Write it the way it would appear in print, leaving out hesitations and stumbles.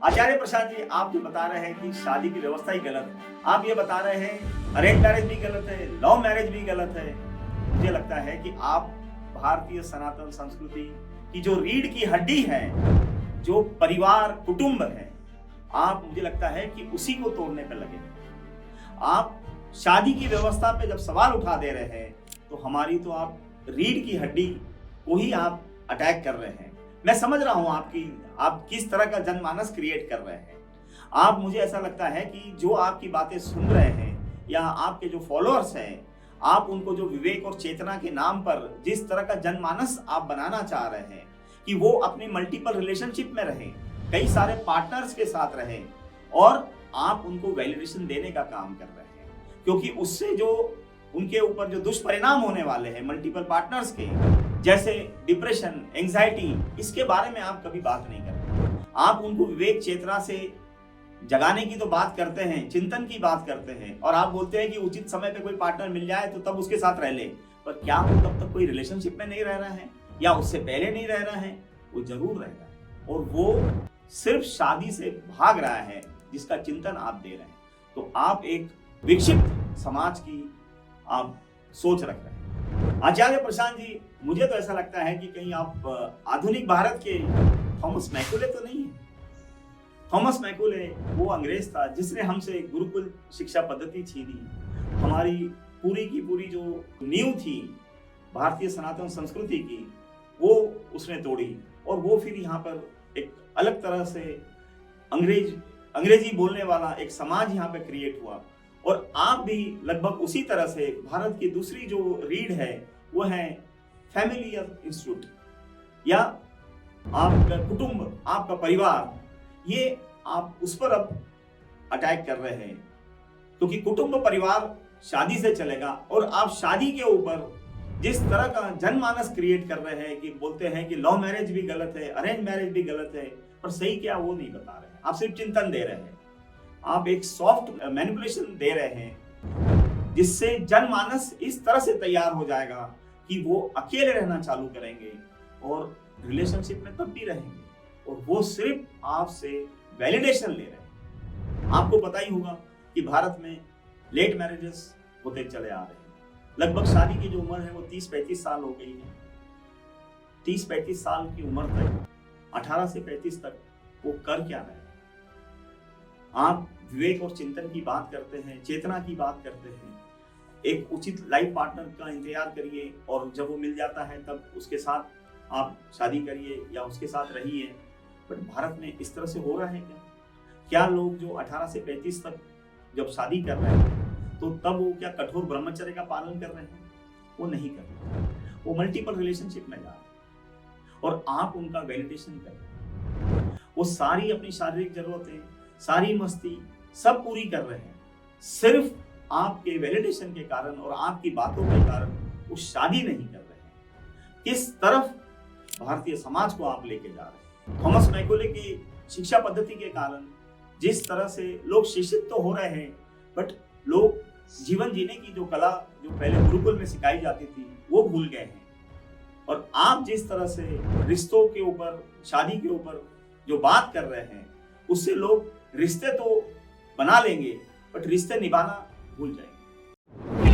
आचार्य प्रसाद जी, आप जो बता रहे हैं कि शादी की व्यवस्था ही गलत है, आप ये बता रहे हैं अरेंज मैरिज भी गलत है, लव मैरिज भी गलत है। मुझे लगता है कि आप भारतीय सनातन संस्कृति की जो रीढ़ की हड्डी है, जो परिवार कुटुंब है, आप मुझे लगता है कि उसी को तोड़ने पर लगे। आप शादी की व्यवस्था पे जब सवाल उठा दे रहे हैं तो हमारी तो आप रीढ़ की हड्डी को ही आप अटैक कर रहे हैं। मैं समझ रहा हूं आप किस तरह का जनमानस क्रिएट कर रहे हैं। आप, मुझे ऐसा लगता है कि जो आपकी बातें सुन रहे हैं या आपके जो फॉलोअर्स हैं, आप उनको जो विवेक और चेतना के नाम पर जिस तरह का जनमानस आप बनाना चाह रहे हैं कि वो अपनी मल्टीपल रिलेशनशिप में रहें, कई सारे पार्टनर्स के साथ रहें, और आप उनको वैलिडेशन देने का काम कर रहे हैं, क्योंकि उससे जो उनके ऊपर जो दुष्परिणाम होने वाले हैं मल्टीपल पार्टनर्स के, जैसे डिप्रेशन, एंजाइटी, इसके बारे में आप कभी बात नहीं करते। आप उनको विवेक चेतना से जगाने की तो बात करते हैं, चिंतन की बात करते हैं, और आप बोलते हैं कि उचित समय पे कोई पार्टनर मिल जाए तो तब उसके साथ रह ले। पर क्या वो तब तक कोई रिलेशनशिप में नहीं रह रहा है, या उससे पहले नहीं रह रहा है? वो जरूर रह रहा है, और वो सिर्फ शादी से भाग रहा है, जिसका चिंतन आप दे रहे हैं। तो आप एक विकसित समाज की आप सोच रख रहे हैं। आचार्य प्रशांत जी, मुझे तो ऐसा लगता है कि कहीं आप आधुनिक भारत के थॉमस मैकुले तो नहीं है। थॉमस मैकुले वो अंग्रेज था जिसने हमसे गुरुकुल शिक्षा पद्धति छीनी, हमारी पूरी की पूरी जो नींव थी भारतीय सनातन संस्कृति की, वो उसने तोड़ी, और वो फिर यहाँ पर एक अलग तरह से अंग्रेजी बोलने वाला एक समाज यहाँ पे क्रिएट हुआ। और आप भी लगभग उसी तरह से भारत की दूसरी जो रीढ़ है वो है फैमिलियर इंस्टीट्यूट, या आपका कुटुंब, आपका परिवार, ये आप उस पर अब अटैक कर रहे हैं, क्योंकि कुटुंब परिवार शादी से चलेगा, और आप शादी के ऊपर जिस तरह का जनमानस क्रिएट कर रहे हैं कि बोलते हैं कि लव मैरिज भी गलत है, अरेंज मैरिज भी गलत है, पर सही क्या वो नहीं बता रहे हैं। आप सिर्फ चिंतन दे रहे हैं, आप एक सॉफ्ट मैनिपुलेशन दे रहे हैं, जिससे जनमानस इस तरह से तैयार हो जाएगा कि वो अकेले रहना चालू करेंगे और रिलेशनशिप में तब भी रहेंगे, और वो सिर्फ आपसे वैलिडेशन ले रहे हैं। आपको पता ही होगा कि भारत में लेट मैरिजेस होते चले आ रहे हैं। लगभग शादी की जो उम्र है वो 30-35 साल हो गई है। 30-35 साल की उम्र तक, 18 से 35 तक वो कर क्या रहे हैं? आप विवेक और चिंतन की बात करते हैं, चेतना की बात करते हैं, एक उचित लाइफ पार्टनर का इंतजार करिए, और जब वो मिल जाता है तब उसके साथ आप शादी करिए या उसके साथ रहिए। बट भारत में इस तरह से हो रहा है क्या? क्या लोग जो 18 से 35 तक जब शादी कर रहे हैं तो तब वो क्या कठोर ब्रह्मचर्य का पालन कर रहे हैं? वो नहीं कर रहे, वो मल्टीपल रिलेशनशिप में जा रहे हैं, और आप उनका वैलिडेशन कर रहे हैं। वो सारी अपनी शारीरिक जरूरतें, सारी मस्ती सब पूरी कर रहे हैं, सिर्फ आपके वैलिडेशन के कारण और आपकी बातों के कारण वो शादी नहीं कर रहे हैं। किस तरफ भारतीय समाज को आप लेके जा रहे हैं? थॉमस मैकुले की शिक्षा पद्धति के कारण जिस तरह से लोग शिक्षित तो हो रहे हैं, बट लोग जीवन जीने की जो कला जो पहले गुरुकुल में सिखाई जाती थी वो भूल गए हैं। और आप जिस तरह से रिश्तों के ऊपर, शादी के ऊपर जो बात कर रहे हैं, उससे लोग रिश्ते तो बना लेंगे बट रिश्ते निभाना भूल जाएंगे।